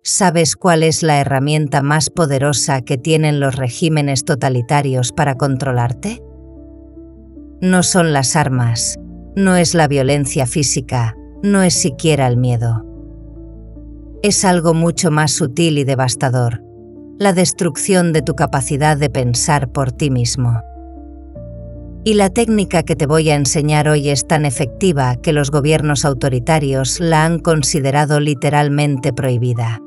¿Sabes cuál es la herramienta más poderosa que tienen los regímenes totalitarios para controlarte? No son las armas, no es la violencia física, no es siquiera el miedo. Es algo mucho más sutil y devastador, la destrucción de tu capacidad de pensar por ti mismo. Y la técnica que te voy a enseñar hoy es tan efectiva que los gobiernos autoritarios la han considerado literalmente prohibida.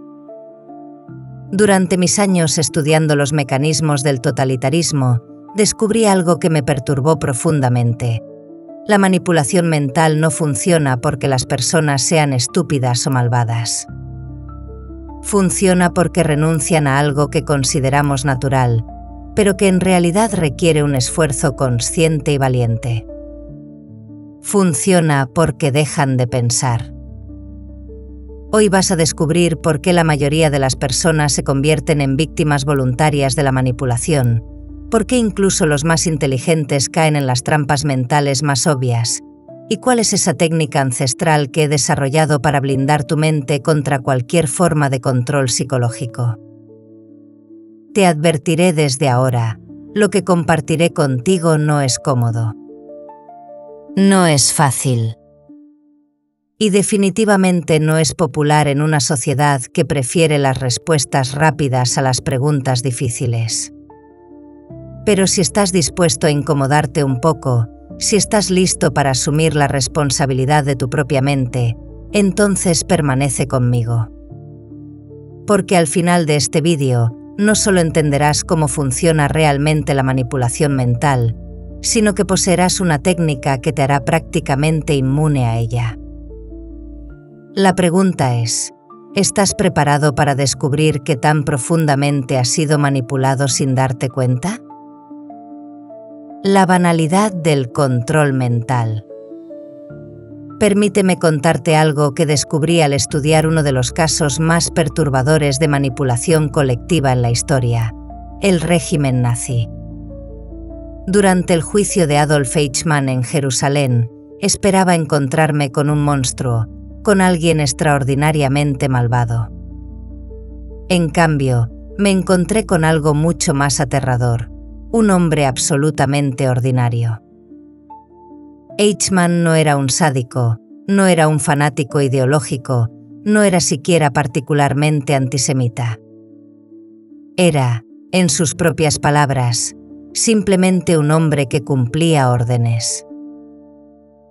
Durante mis años estudiando los mecanismos del totalitarismo, descubrí algo que me perturbó profundamente. La manipulación mental no funciona porque las personas sean estúpidas o malvadas. Funciona porque renuncian a algo que consideramos natural, pero que en realidad requiere un esfuerzo consciente y valiente. Funciona porque dejan de pensar. Hoy vas a descubrir por qué la mayoría de las personas se convierten en víctimas voluntarias de la manipulación, por qué incluso los más inteligentes caen en las trampas mentales más obvias, y cuál es esa técnica ancestral que he desarrollado para blindar tu mente contra cualquier forma de control psicológico. Te advertiré desde ahora, lo que compartiré contigo no es cómodo. No es fácil. Y definitivamente no es popular en una sociedad que prefiere las respuestas rápidas a las preguntas difíciles. Pero si estás dispuesto a incomodarte un poco, si estás listo para asumir la responsabilidad de tu propia mente, entonces permanece conmigo. Porque al final de este vídeo, no solo entenderás cómo funciona realmente la manipulación mental, sino que poseerás una técnica que te hará prácticamente inmune a ella. La pregunta es, ¿estás preparado para descubrir qué tan profundamente has sido manipulado sin darte cuenta? La banalidad del control mental. Permíteme contarte algo que descubrí al estudiar uno de los casos más perturbadores de manipulación colectiva en la historia, el régimen nazi. Durante el juicio de Adolf Eichmann en Jerusalén, esperaba encontrarme con un monstruo, con alguien extraordinariamente malvado. En cambio, me encontré con algo mucho más aterrador, un hombre absolutamente ordinario. Eichmann no era un sádico, no era un fanático ideológico, no era siquiera particularmente antisemita. Era, en sus propias palabras, simplemente un hombre que cumplía órdenes.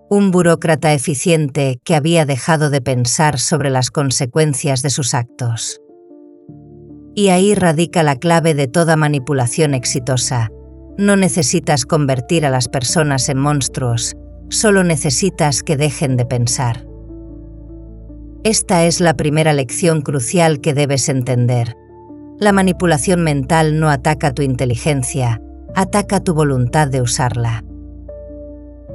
Un burócrata eficiente que había dejado de pensar sobre las consecuencias de sus actos. Y ahí radica la clave de toda manipulación exitosa. No necesitas convertir a las personas en monstruos, solo necesitas que dejen de pensar. Esta es la primera lección crucial que debes entender. La manipulación mental no ataca tu inteligencia, ataca tu voluntad de usarla.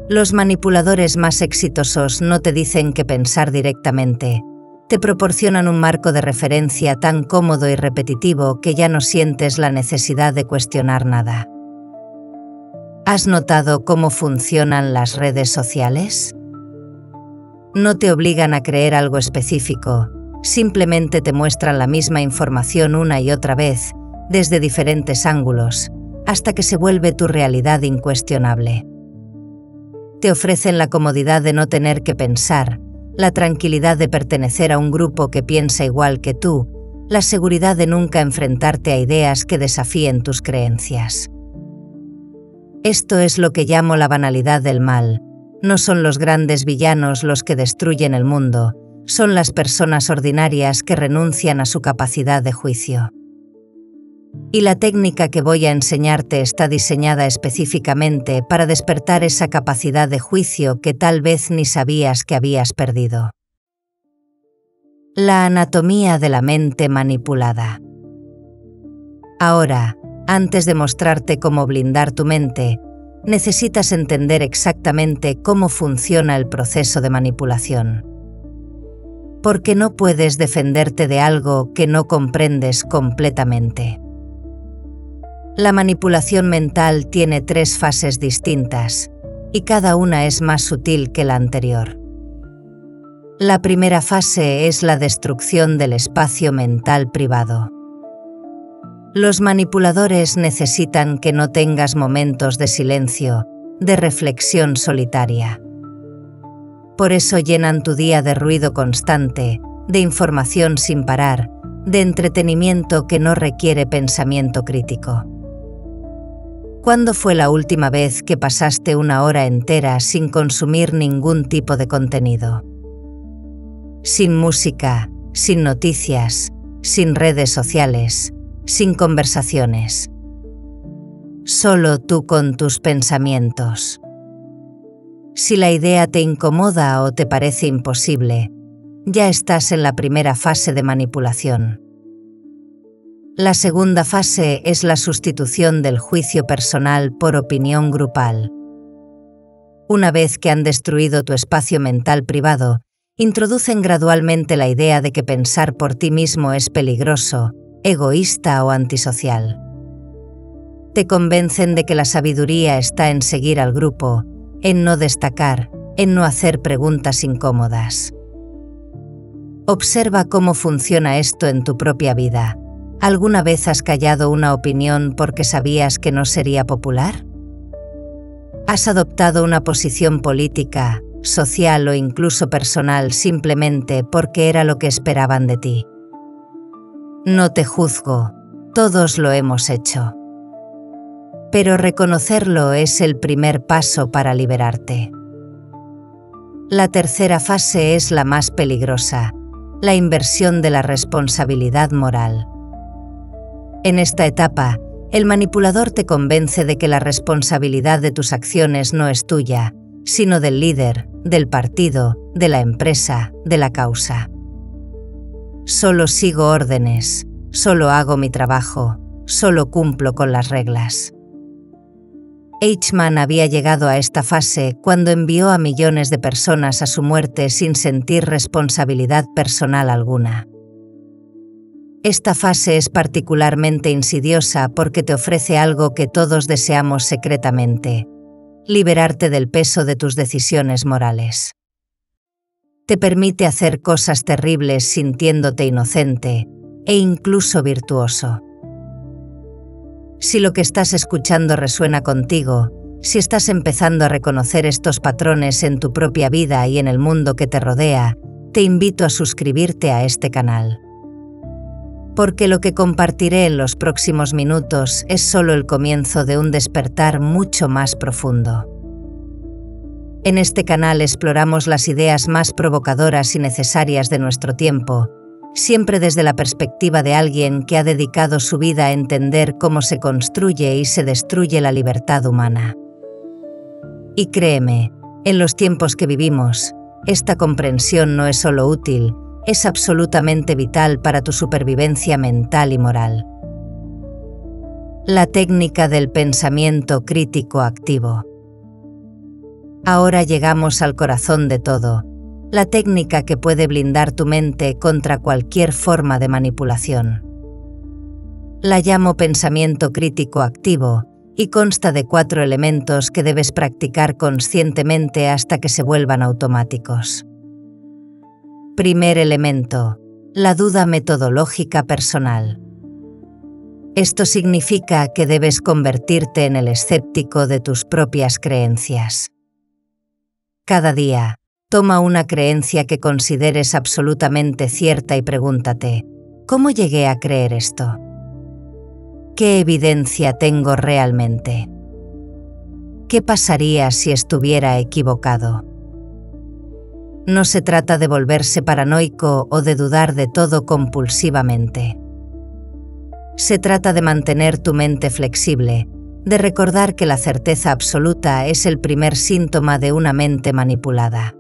Los manipuladores más exitosos no te dicen qué pensar directamente, te proporcionan un marco de referencia tan cómodo y repetitivo que ya no sientes la necesidad de cuestionar nada. ¿Has notado cómo funcionan las redes sociales? No te obligan a creer algo específico, simplemente te muestran la misma información una y otra vez, desde diferentes ángulos, hasta que se vuelve tu realidad incuestionable. Te ofrecen la comodidad de no tener que pensar, la tranquilidad de pertenecer a un grupo que piensa igual que tú, la seguridad de nunca enfrentarte a ideas que desafíen tus creencias. Esto es lo que llamo la banalidad del mal. No son los grandes villanos los que destruyen el mundo, son las personas ordinarias que renuncian a su capacidad de juicio. Y la técnica que voy a enseñarte está diseñada específicamente para despertar esa capacidad de juicio que tal vez ni sabías que habías perdido. La anatomía de la mente manipulada. Ahora, antes de mostrarte cómo blindar tu mente, necesitas entender exactamente cómo funciona el proceso de manipulación. Porque no puedes defenderte de algo que no comprendes completamente. La manipulación mental tiene 3 fases distintas, y cada una es más sutil que la anterior. La primera fase es la destrucción del espacio mental privado. Los manipuladores necesitan que no tengas momentos de silencio, de reflexión solitaria. Por eso llenan tu día de ruido constante, de información sin parar, de entretenimiento que no requiere pensamiento crítico. ¿Cuándo fue la última vez que pasaste una hora entera sin consumir ningún tipo de contenido? Sin música, sin noticias, sin redes sociales, sin conversaciones. Solo tú con tus pensamientos. Si la idea te incomoda o te parece imposible, ya estás en la primera fase de manipulación. La segunda fase es la sustitución del juicio personal por opinión grupal. Una vez que han destruido tu espacio mental privado, introducen gradualmente la idea de que pensar por ti mismo es peligroso, egoísta o antisocial. Te convencen de que la sabiduría está en seguir al grupo, en no destacar, en no hacer preguntas incómodas. Observa cómo funciona esto en tu propia vida. ¿Alguna vez has callado una opinión porque sabías que no sería popular? ¿Has adoptado una posición política, social o incluso personal simplemente porque era lo que esperaban de ti? No te juzgo, todos lo hemos hecho. Pero reconocerlo es el primer paso para liberarte. La tercera fase es la más peligrosa, la inversión de la responsabilidad moral. En esta etapa, el manipulador te convence de que la responsabilidad de tus acciones no es tuya, sino del líder, del partido, de la empresa, de la causa. Solo sigo órdenes, solo hago mi trabajo, solo cumplo con las reglas. Eichmann había llegado a esta fase cuando envió a millones de personas a su muerte sin sentir responsabilidad personal alguna. Esta fase es particularmente insidiosa porque te ofrece algo que todos deseamos secretamente: liberarte del peso de tus decisiones morales. Te permite hacer cosas terribles sintiéndote inocente e incluso virtuoso. Si lo que estás escuchando resuena contigo, si estás empezando a reconocer estos patrones en tu propia vida y en el mundo que te rodea, te invito a suscribirte a este canal. Porque lo que compartiré en los próximos minutos es solo el comienzo de un despertar mucho más profundo. En este canal exploramos las ideas más provocadoras y necesarias de nuestro tiempo, siempre desde la perspectiva de alguien que ha dedicado su vida a entender cómo se construye y se destruye la libertad humana. Y créeme, en los tiempos que vivimos, esta comprensión no es solo útil, es absolutamente vital para tu supervivencia mental y moral. La técnica del pensamiento crítico activo. Ahora llegamos al corazón de todo, la técnica que puede blindar tu mente contra cualquier forma de manipulación. La llamo pensamiento crítico activo y consta de 4 elementos que debes practicar conscientemente hasta que se vuelvan automáticos. Primer elemento: la duda metodológica personal. Esto significa que debes convertirte en el escéptico de tus propias creencias. Cada día, toma una creencia que consideres absolutamente cierta y pregúntate: ¿cómo llegué a creer esto? ¿Qué evidencia tengo realmente? ¿Qué pasaría si estuviera equivocado? No se trata de volverse paranoico o de dudar de todo compulsivamente. Se trata de mantener tu mente flexible, de recordar que la certeza absoluta es el primer síntoma de una mente manipulada.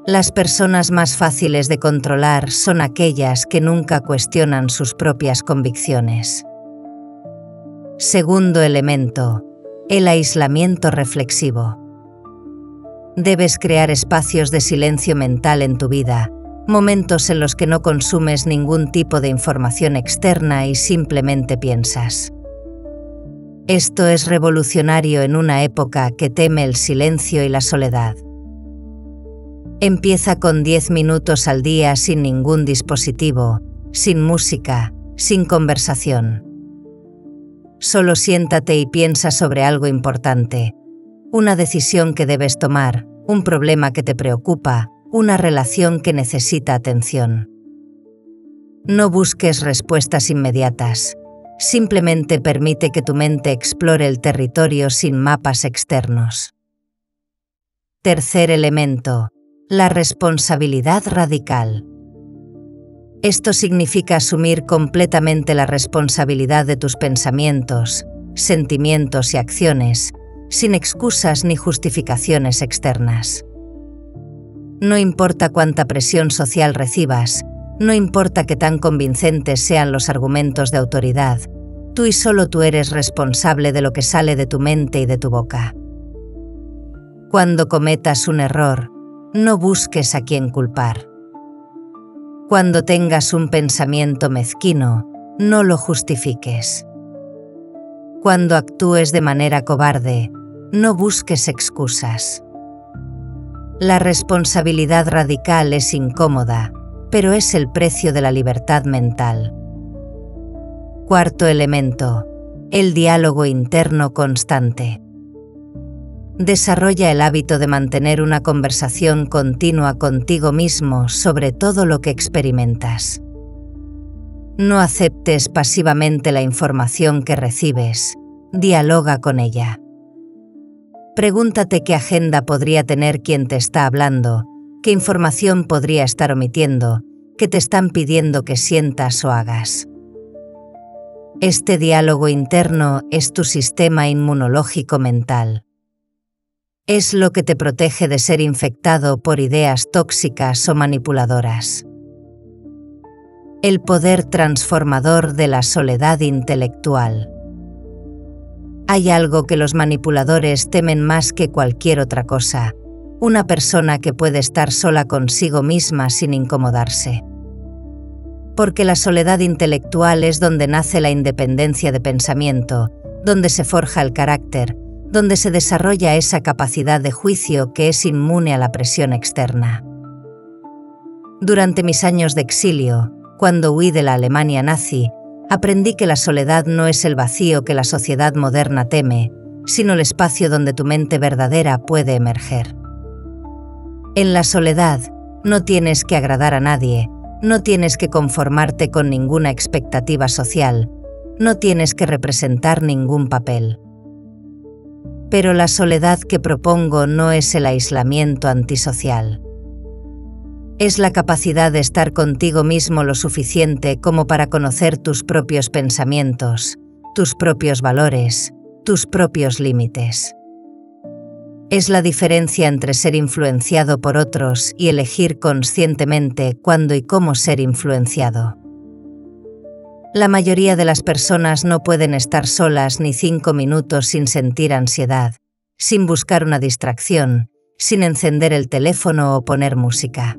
Las personas más fáciles de controlar son aquellas que nunca cuestionan sus propias convicciones. Segundo elemento: el aislamiento reflexivo. Debes crear espacios de silencio mental en tu vida, momentos en los que no consumes ningún tipo de información externa y simplemente piensas. Esto es revolucionario en una época que teme el silencio y la soledad. Empieza con 10 minutos al día sin ningún dispositivo, sin música, sin conversación. Solo siéntate y piensa sobre algo importante, una decisión que debes tomar, un problema que te preocupa, una relación que necesita atención. No busques respuestas inmediatas, simplemente permite que tu mente explore el territorio sin mapas externos. Tercer elemento, la responsabilidad radical. Esto significa asumir completamente la responsabilidad de tus pensamientos, sentimientos y acciones, sin excusas ni justificaciones externas. No importa cuánta presión social recibas, no importa qué tan convincentes sean los argumentos de autoridad, tú y solo tú eres responsable de lo que sale de tu mente y de tu boca. Cuando cometas un error, no busques a quién culpar. Cuando tengas un pensamiento mezquino, no lo justifiques. Cuando actúes de manera cobarde, no busques excusas. La responsabilidad radical es incómoda, pero es el precio de la libertad mental. Cuarto elemento, el diálogo interno constante. Desarrolla el hábito de mantener una conversación continua contigo mismo sobre todo lo que experimentas. No aceptes pasivamente la información que recibes, dialoga con ella. Pregúntate qué agenda podría tener quien te está hablando, qué información podría estar omitiendo, qué te están pidiendo que sientas o hagas. Este diálogo interno es tu sistema inmunológico mental. Es lo que te protege de ser infectado por ideas tóxicas o manipuladoras. El poder transformador de la soledad intelectual. Hay algo que los manipuladores temen más que cualquier otra cosa, una persona que puede estar sola consigo misma sin incomodarse. Porque la soledad intelectual es donde nace la independencia de pensamiento, donde se forja el carácter, donde se desarrolla esa capacidad de juicio que es inmune a la presión externa. Durante mis años de exilio, cuando huí de la Alemania nazi, aprendí que la soledad no es el vacío que la sociedad moderna teme, sino el espacio donde tu mente verdadera puede emerger. En la soledad, no tienes que agradar a nadie, no tienes que conformarte con ninguna expectativa social, no tienes que representar ningún papel. Pero la soledad que propongo no es el aislamiento antisocial. Es la capacidad de estar contigo mismo lo suficiente como para conocer tus propios pensamientos, tus propios valores, tus propios límites. Es la diferencia entre ser influenciado por otros y elegir conscientemente cuándo y cómo ser influenciado. La mayoría de las personas no pueden estar solas ni 5 minutos sin sentir ansiedad, sin buscar una distracción, sin encender el teléfono o poner música.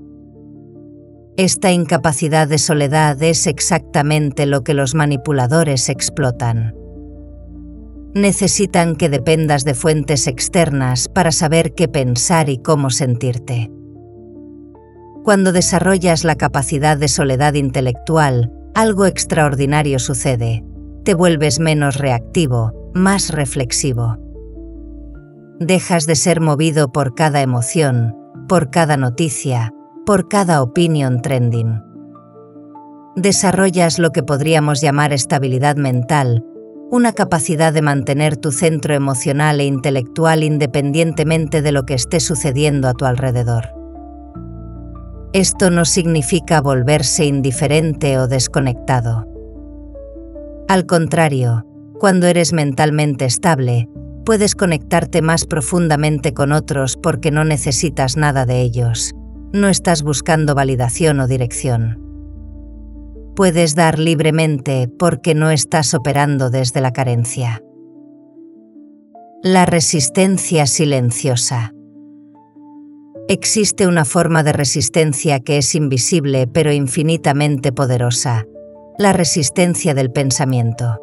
Esta incapacidad de soledad es exactamente lo que los manipuladores explotan. Necesitan que dependas de fuentes externas para saber qué pensar y cómo sentirte. Cuando desarrollas la capacidad de soledad intelectual, algo extraordinario sucede. Te vuelves menos reactivo, más reflexivo. Dejas de ser movido por cada emoción, por cada noticia, por cada opinion trending. Desarrollas lo que podríamos llamar estabilidad mental, una capacidad de mantener tu centro emocional e intelectual independientemente de lo que esté sucediendo a tu alrededor. Esto no significa volverse indiferente o desconectado. Al contrario, cuando eres mentalmente estable, puedes conectarte más profundamente con otros porque no necesitas nada de ellos. No estás buscando validación o dirección. Puedes dar libremente porque no estás operando desde la carencia. La resistencia silenciosa. Existe una forma de resistencia que es invisible pero infinitamente poderosa, la resistencia del pensamiento.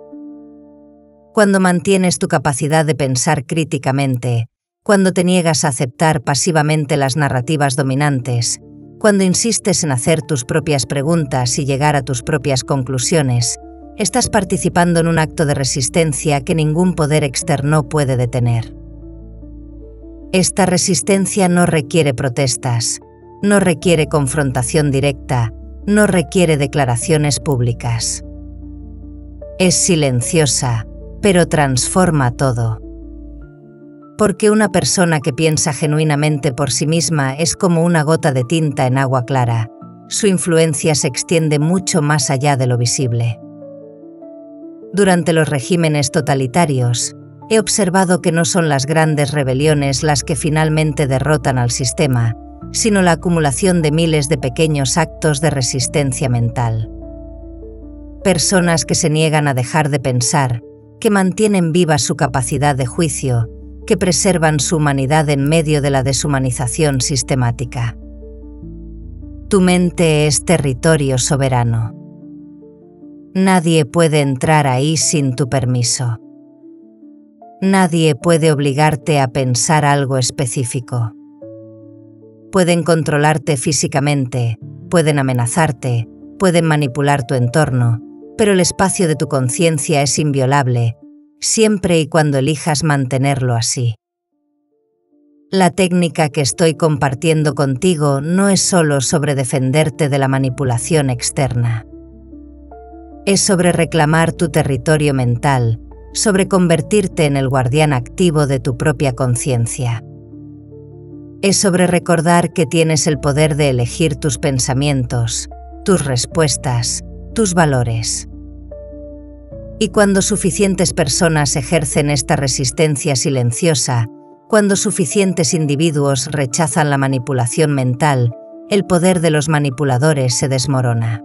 Cuando mantienes tu capacidad de pensar críticamente, cuando te niegas a aceptar pasivamente las narrativas dominantes, cuando insistes en hacer tus propias preguntas y llegar a tus propias conclusiones, estás participando en un acto de resistencia que ningún poder externo puede detener. Esta resistencia no requiere protestas, no requiere confrontación directa, no requiere declaraciones públicas. Es silenciosa, pero transforma todo. Porque una persona que piensa genuinamente por sí misma es como una gota de tinta en agua clara. Su influencia se extiende mucho más allá de lo visible. Durante los regímenes totalitarios, he observado que no son las grandes rebeliones las que finalmente derrotan al sistema, sino la acumulación de miles de pequeños actos de resistencia mental. Personas que se niegan a dejar de pensar, que mantienen viva su capacidad de juicio, que preservan su humanidad en medio de la deshumanización sistemática. Tu mente es territorio soberano. Nadie puede entrar ahí sin tu permiso. Nadie puede obligarte a pensar algo específico. Pueden controlarte físicamente, pueden amenazarte, pueden manipular tu entorno, pero el espacio de tu conciencia es inviolable, siempre y cuando elijas mantenerlo así. La técnica que estoy compartiendo contigo no es solo sobre defenderte de la manipulación externa. Es sobre reclamar tu territorio mental, sobre convertirte en el guardián activo de tu propia conciencia. Es sobre recordar que tienes el poder de elegir tus pensamientos, tus respuestas, tus valores. Y cuando suficientes personas ejercen esta resistencia silenciosa, cuando suficientes individuos rechazan la manipulación mental, el poder de los manipuladores se desmorona.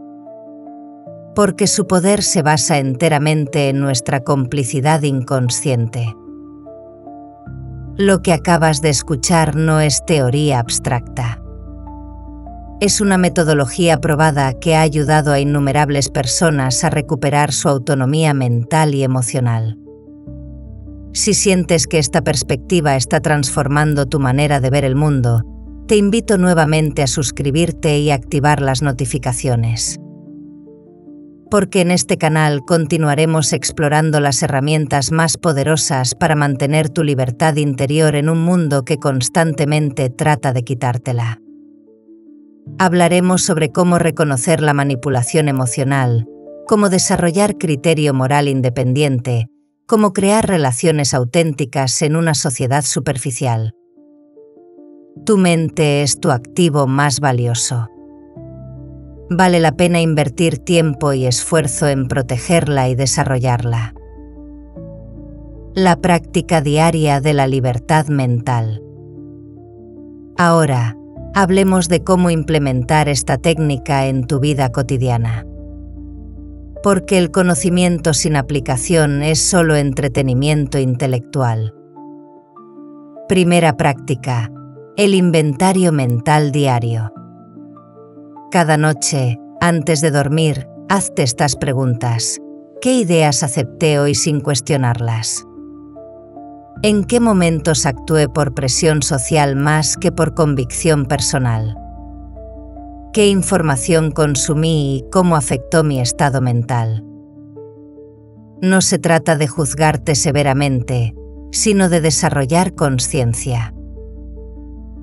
Porque su poder se basa enteramente en nuestra complicidad inconsciente. Lo que acabas de escuchar no es teoría abstracta. Es una metodología probada que ha ayudado a innumerables personas a recuperar su autonomía mental y emocional. Si sientes que esta perspectiva está transformando tu manera de ver el mundo, te invito nuevamente a suscribirte y activar las notificaciones. Porque en este canal continuaremos explorando las herramientas más poderosas para mantener tu libertad interior en un mundo que constantemente trata de quitártela. Hablaremos sobre cómo reconocer la manipulación emocional, cómo desarrollar criterio moral independiente, cómo crear relaciones auténticas en una sociedad superficial. Tu mente es tu activo más valioso. Vale la pena invertir tiempo y esfuerzo en protegerla y desarrollarla. La práctica diaria de la libertad mental. Ahora, hablemos de cómo implementar esta técnica en tu vida cotidiana. Porque el conocimiento sin aplicación es solo entretenimiento intelectual. Primera práctica: el inventario mental diario. Cada noche, antes de dormir, hazte estas preguntas. ¿Qué ideas acepté hoy sin cuestionarlas? ¿En qué momentos actué por presión social más que por convicción personal? ¿Qué información consumí y cómo afectó mi estado mental? No se trata de juzgarte severamente, sino de desarrollar conciencia.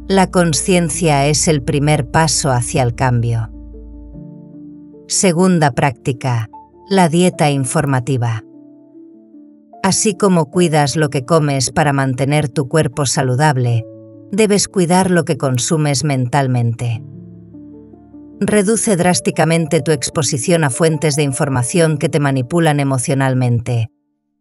La conciencia es el primer paso hacia el cambio. Segunda práctica: la dieta informativa. Así como cuidas lo que comes para mantener tu cuerpo saludable, debes cuidar lo que consumes mentalmente. Reduce drásticamente tu exposición a fuentes de información que te manipulan emocionalmente.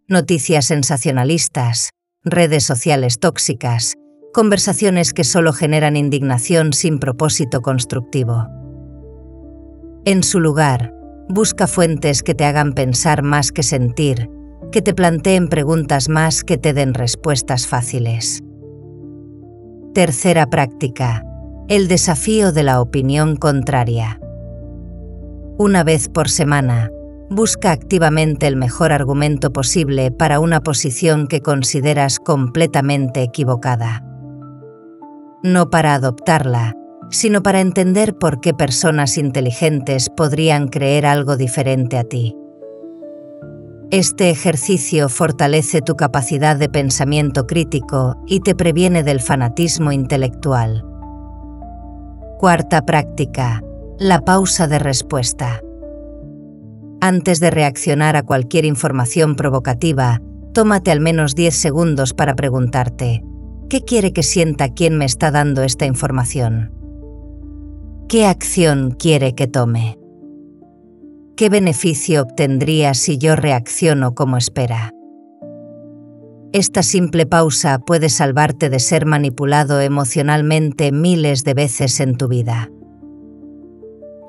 Noticias sensacionalistas, redes sociales tóxicas, conversaciones que solo generan indignación sin propósito constructivo. En su lugar, busca fuentes que te hagan pensar más que sentir, que te planteen preguntas más que te den respuestas fáciles. Tercera práctica: el desafío de la opinión contraria. Una vez por semana, Busca activamente el mejor argumento posible para una posición que consideras completamente equivocada. No para adoptarla, sino para entender por qué personas inteligentes podrían creer algo diferente a ti. Este ejercicio fortalece tu capacidad de pensamiento crítico y te previene del fanatismo intelectual. Cuarta práctica: la pausa de respuesta. Antes de reaccionar a cualquier información provocativa, tómate al menos 10 segundos para preguntarte: ¿qué quiere que sienta quien me está dando esta información? ¿Qué acción quiere que tome? ¿Qué beneficio obtendría si yo reacciono como espera? Esta simple pausa puede salvarte de ser manipulado emocionalmente miles de veces en tu vida.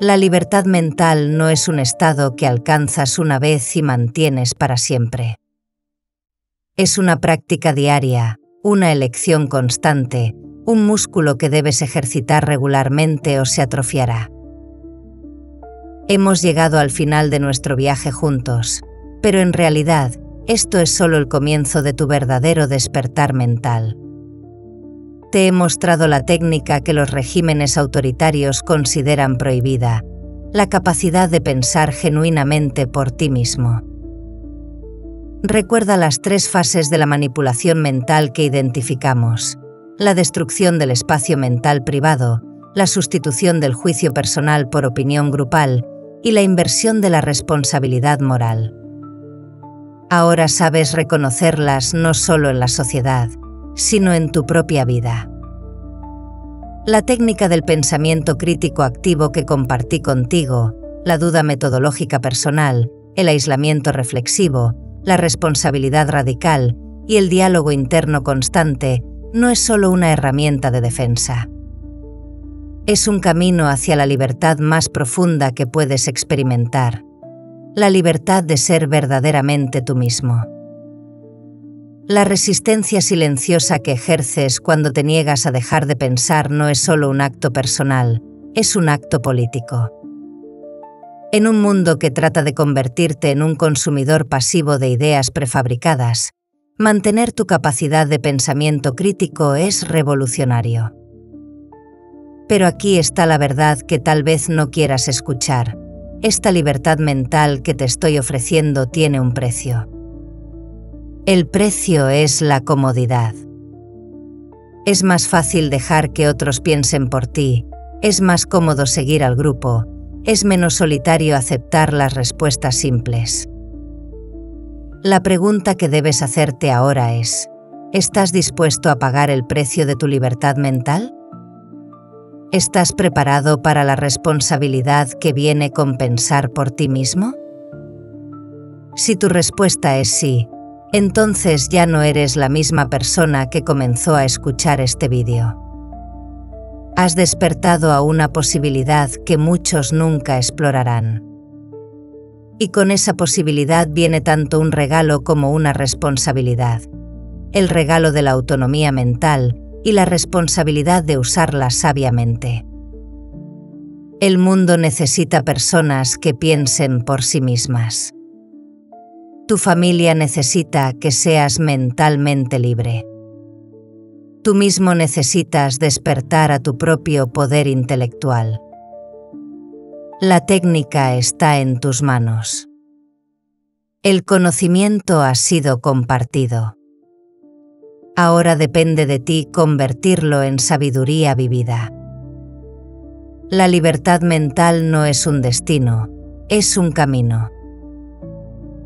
La libertad mental no es un estado que alcanzas una vez y mantienes para siempre. Es una práctica diaria, una elección constante, un músculo que debes ejercitar regularmente o se atrofiará. Hemos llegado al final de nuestro viaje juntos, pero en realidad, esto es solo el comienzo de tu verdadero despertar mental. Te he mostrado la técnica que los regímenes autoritarios consideran prohibida, la capacidad de pensar genuinamente por ti mismo. Recuerda las 3 fases de la manipulación mental que identificamos: la destrucción del espacio mental privado, la sustitución del juicio personal por opinión grupal y la inversión de la responsabilidad moral. Ahora sabes reconocerlas no solo en la sociedad, sino en tu propia vida. La técnica del pensamiento crítico activo que compartí contigo, la duda metodológica personal, el aislamiento reflexivo, la responsabilidad radical y el diálogo interno constante no es solo una herramienta de defensa. Es un camino hacia la libertad más profunda que puedes experimentar, la libertad de ser verdaderamente tú mismo. La resistencia silenciosa que ejerces cuando te niegas a dejar de pensar no es solo un acto personal, es un acto político. En un mundo que trata de convertirte en un consumidor pasivo de ideas prefabricadas, mantener tu capacidad de pensamiento crítico es revolucionario. Pero aquí está la verdad que tal vez no quieras escuchar. Esta libertad mental que te estoy ofreciendo tiene un precio. El precio es la comodidad. Es más fácil dejar que otros piensen por ti, es más cómodo seguir al grupo, es menos solitario aceptar las respuestas simples. La pregunta que debes hacerte ahora es: ¿estás dispuesto a pagar el precio de tu libertad mental? ¿Estás preparado para la responsabilidad que viene con pensar por ti mismo? Si tu respuesta es sí, entonces ya no eres la misma persona que comenzó a escuchar este vídeo. Has despertado a una posibilidad que muchos nunca explorarán. Y con esa posibilidad viene tanto un regalo como una responsabilidad. El regalo de la autonomía mental y la responsabilidad de usarla sabiamente. El mundo necesita personas que piensen por sí mismas. Tu familia necesita que seas mentalmente libre. Tú mismo necesitas despertar a tu propio poder intelectual. La técnica está en tus manos. El conocimiento ha sido compartido. Ahora depende de ti convertirlo en sabiduría vivida. La libertad mental no es un destino, es un camino.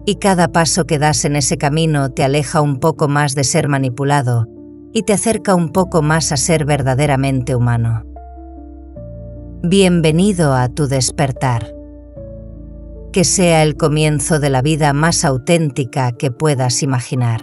Y cada paso que das en ese camino te aleja un poco más de ser manipulado y te acerca un poco más a ser verdaderamente humano. Bienvenido a tu despertar. Que sea el comienzo de la vida más auténtica que puedas imaginar.